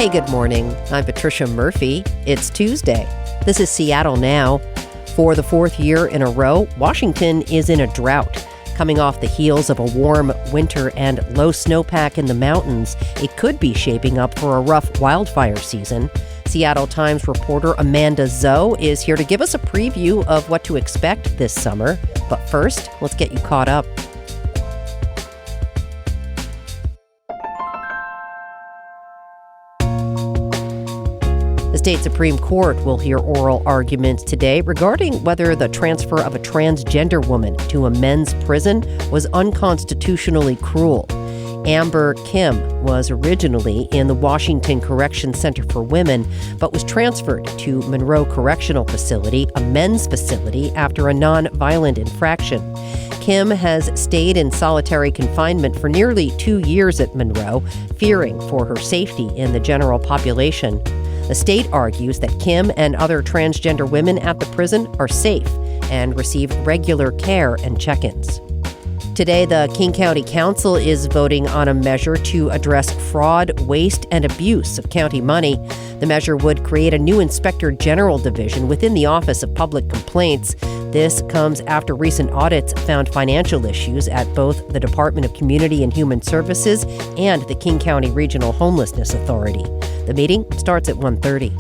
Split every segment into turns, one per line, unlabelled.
Hey, good morning. I'm Patricia Murphy. It's Tuesday. This is Seattle Now. For the fourth year in a row, Washington is in a drought. Coming off the heels of a warm winter and low snowpack in the mountains, it could be shaping up for a rough wildfire season. Seattle Times reporter Amanda Zoe is here to give us a preview of what to expect this summer. But first, let's get you caught up. The state Supreme Court will hear oral arguments today regarding whether the transfer of a transgender woman to a men's prison was unconstitutionally cruel. Amber Kim was originally in the Washington Correction Center for Women, but was transferred to Monroe Correctional Facility, a men's facility, after a non-violent infraction. Kim has stayed in solitary confinement for nearly 2 years at Monroe, fearing for her safety in the general population. The state argues that Kim and other transgender women at the prison are safe and receive regular care and check-ins. Today, the King County Council is voting on a measure to address fraud, waste, and abuse of county money. The measure would create a new Inspector General division within the Office of Public Complaints. This comes after recent audits found financial issues at both the Department of Community and Human Services and the King County Regional Homelessness Authority. The meeting starts at 1:30.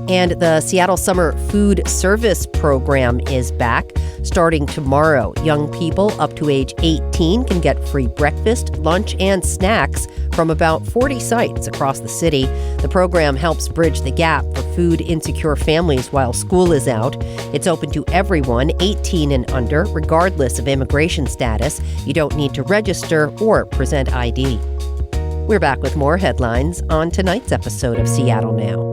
And the Seattle Summer Food Service Program is back. Starting tomorrow, young people up to age 18 can get free breakfast, lunch, and snacks from about 40 sites across the city. The program helps bridge the gap for food-insecure families while school is out. It's open to everyone 18 and under, regardless of immigration status. You don't need to register or present ID. We're back with more headlines on tonight's episode of Seattle Now.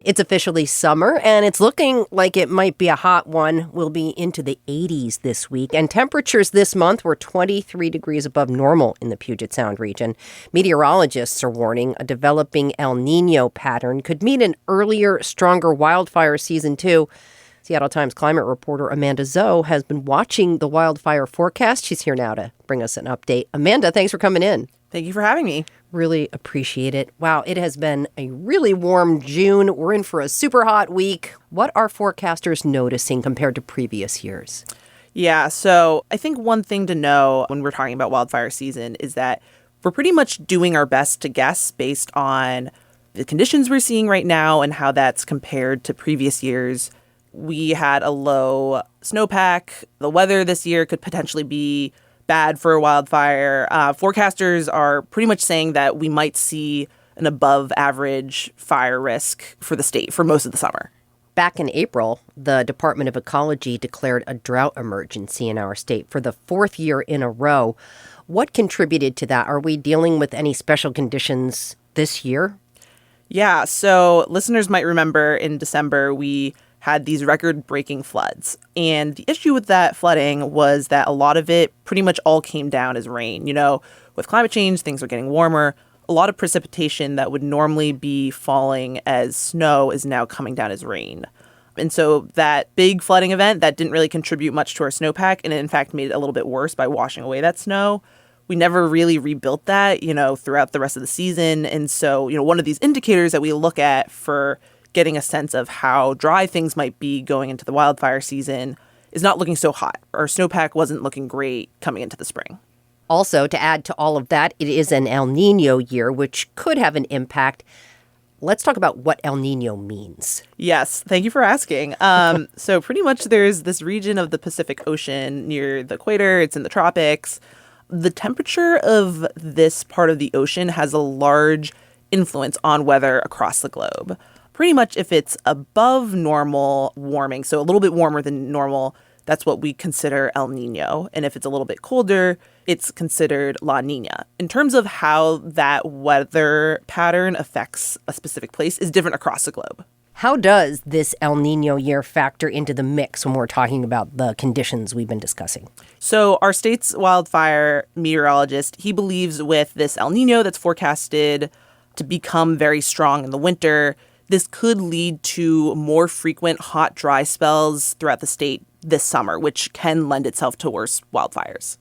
It's officially summer, and it's looking like it might be a hot one. We'll be into the 80s this week, and temperatures this month were 23 degrees above normal in the Puget Sound region. Meteorologists are warning a developing El Nino pattern could mean an earlier, stronger wildfire season, too. Seattle Times climate reporter Amanda Zoe has been watching the wildfire forecast. She's here now to bring us an update. Amanda, thanks for coming in.
Thank you for having me.
Really appreciate it. Wow, it has been a really warm June. We're in for a super hot week. What are forecasters noticing compared to previous years?
Yeah, so I think one thing to know when we're talking about wildfire season is that we're pretty much doing our best to guess based on the conditions we're seeing right now and how that's compared to previous years. We had a low snowpack. The weather this year could potentially be bad for a wildfire. Forecasters are pretty much saying that we might see an above average fire risk for the state for most of the summer.
Back in April, the Department of Ecology declared a drought emergency in our state for the fourth year in a row. What contributed to that? Are we dealing with any special conditions this year?
Yeah, so listeners might remember in December, we had these record-breaking floods. And the issue with that flooding was that a lot of it pretty much all came down as rain. You know, with climate change, things are getting warmer. A lot of precipitation that would normally be falling as snow is now coming down as rain. And so that big flooding event that didn't really contribute much to our snowpack, and it in fact made it a little bit worse by washing away that snow. We never really rebuilt that, throughout the rest of the season. And so, one of these indicators that we look at for getting a sense of how dry things might be going into the wildfire season is not looking so hot. Our snowpack wasn't looking great coming into the spring.
Also, to add to all of that, it is an El Nino year, which could have an impact. Let's talk about what El Nino means.
Yes, thank you for asking. So pretty much there's this region of the Pacific Ocean near the equator. It's in the tropics. The temperature of this part of the ocean has a large influence on weather across the globe. Pretty much if it's above normal warming, so a little bit warmer than normal, that's what we consider El Nino. And if it's a little bit colder, it's considered La Nina. In terms of how that weather pattern affects a specific place is different across the globe.
How does this El Nino year factor into the mix when we're talking about the conditions we've been discussing?
So our state's wildfire meteorologist, he believes with this El Nino that's forecasted to become very strong in the winter, this could lead to more frequent hot, dry spells throughout the state this summer, which can lend itself to worse wildfires.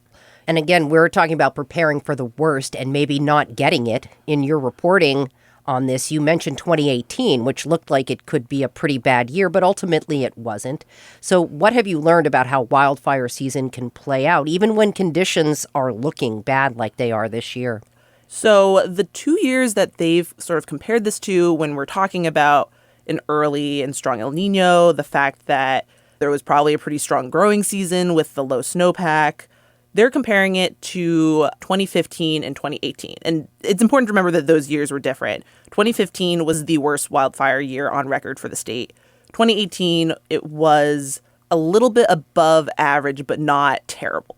And again, we're talking about preparing for the worst and maybe not getting it. In your reporting on this, you mentioned 2018, which looked like it could be a pretty bad year, but ultimately it wasn't. So what have you learned about how wildfire season can play out, even when conditions are looking bad like they are this year?
So the 2 years that they've sort of compared this to, when we're talking about an early and strong El Nino, the fact that there was probably a pretty strong growing season with the low snowpack, they're comparing it to 2015 and 2018. And it's important to remember that those years were different. 2015 was the worst wildfire year on record for the state. 2018, it was a little bit above average, but not terrible.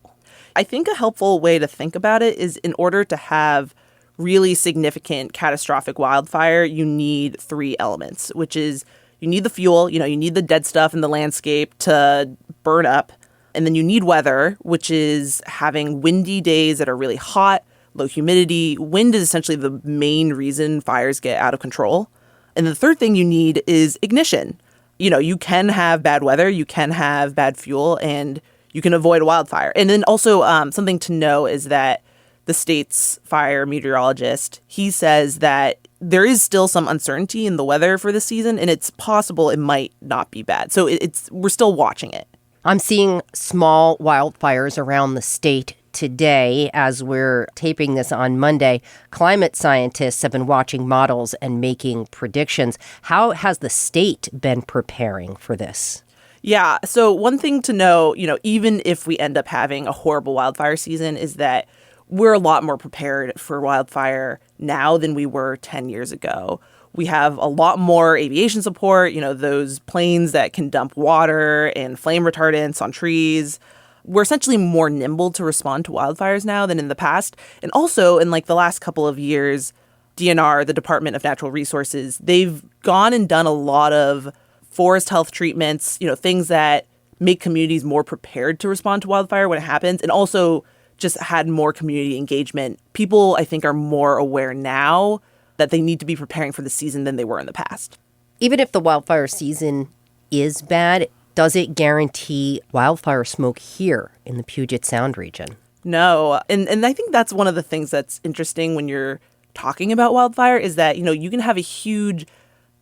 I think a helpful way to think about it is, in order to have really significant catastrophic wildfire, you need three elements, which is you need the fuel, you need the dead stuff in the landscape to burn up. And then you need weather, which is having windy days that are really hot, low humidity. Wind is essentially the main reason fires get out of control. And the third thing you need is ignition. You can have bad weather, you can have bad fuel, and you can avoid a wildfire. And then also something to know is that the state's fire meteorologist, he says that there is still some uncertainty in the weather for this season, and it's possible it might not be bad. So we're still watching it.
I'm seeing small wildfires around the state today as we're taping this on Monday. Climate scientists have been watching models and making predictions. How has the state been preparing for this?
Yeah. So one thing to know, even if we end up having a horrible wildfire season, is that we're a lot more prepared for wildfire now than we were 10 years ago. We have a lot more aviation support, those planes that can dump water and flame retardants on trees. We're essentially more nimble to respond to wildfires now than in the past. And also, in the last couple of years, DNR, the Department of Natural Resources, they've gone and done a lot of forest health treatments, things that make communities more prepared to respond to wildfire when it happens, and also just had more community engagement. People, I think, are more aware now that they need to be preparing for the season than they were in the past.
Even if the wildfire season is bad, does it guarantee wildfire smoke here in the Puget Sound region?
No. And I think that's one of the things that's interesting when you're talking about wildfire is that, you can have a huge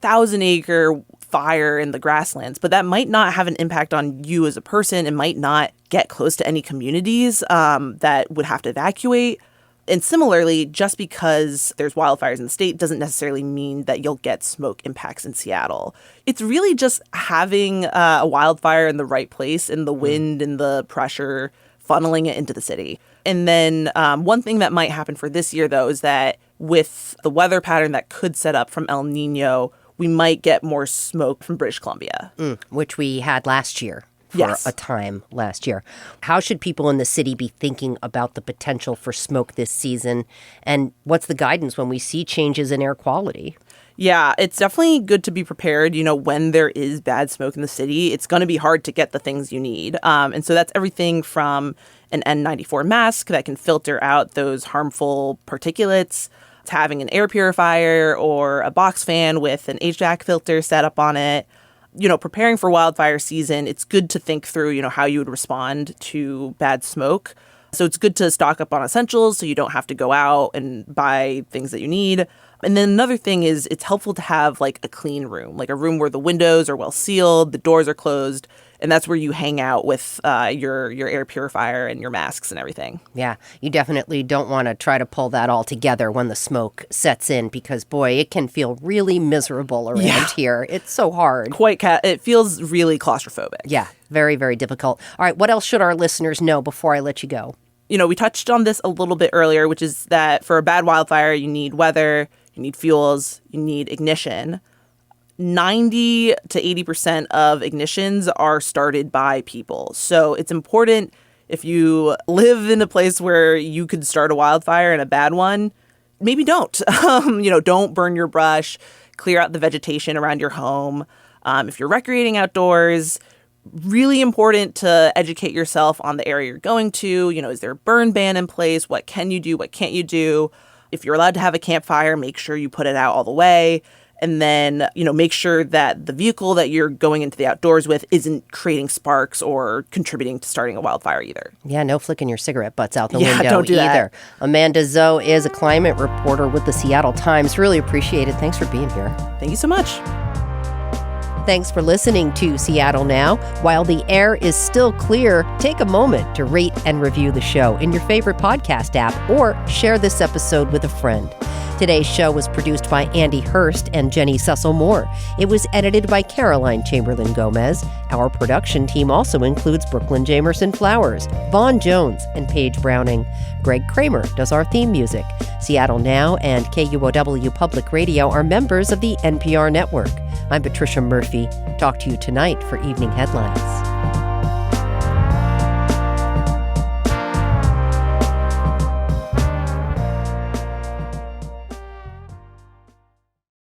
1,000-acre fire in the grasslands, but that might not have an impact on you as a person. It might not get close to any communities that would have to evacuate. And similarly, just because there's wildfires in the state doesn't necessarily mean that you'll get smoke impacts in Seattle. It's really just having a wildfire in the right place, and the wind and the pressure funneling it into the city. And then one thing that might happen for this year, though, is that with the weather pattern that could set up from El Nino, we might get more smoke from British Columbia.
Which we had last year. For a time last year. How should people in the city be thinking about the potential for smoke this season? And what's the guidance when we see changes in air quality?
Yeah, it's definitely good to be prepared. When there is bad smoke in the city, it's going to be hard to get the things you need. And so that's everything from an N94 mask that can filter out those harmful particulates, to having an air purifier or a box fan with an HVAC filter set up on it. Preparing for wildfire season, it's good to think through, how you would respond to bad smoke. So it's good to stock up on essentials so you don't have to go out and buy things that you need. And then another thing is it's helpful to have a clean room, a room where the windows are well sealed, the doors are closed, and that's where you hang out with your air purifier and your masks and everything. Yeah,
you definitely don't want to try to pull that all together when the smoke sets in because, boy, it can feel really miserable around here. It's so hard.
It feels really claustrophobic.
Yeah, very, very difficult. All right, what else should our listeners know before I let you go?
We touched on this a little bit earlier, which is that for a bad wildfire, you need weather, you need fuels, you need ignition. 90 to 80% of ignitions are started by people. So it's important, if you live in a place where you could start a wildfire and a bad one, maybe don't. Don't burn your brush, clear out the vegetation around your home. If you're recreating outdoors, really important to educate yourself on the area you're going to. Is there a burn ban in place? What can you do? What can't you do? If you're allowed to have a campfire, make sure you put it out all the way. And then, make sure that the vehicle that you're going into the outdoors with isn't creating sparks or contributing to starting a wildfire either.
Yeah, no flicking your cigarette butts out the window
don't do
either.
That.
Amanda Zoe is a climate reporter with the Seattle Times. Really appreciate it. Thanks for being here.
Thank you so much.
Thanks for listening to Seattle Now. While the air is still clear, take a moment to rate and review the show in your favorite podcast app or share this episode with a friend. Today's show was produced by Andy Hurst and Jenny Cecil-Moore. It was edited by Caroline Chamberlain Gomez. Our production team also includes Brooklyn Jamerson Flowers, Vaughn Jones, and Paige Browning. Greg Kramer does our theme music. Seattle Now and KUOW Public Radio are members of the NPR network. I'm Patricia Murphy. Talk to you tonight for Evening Headlines.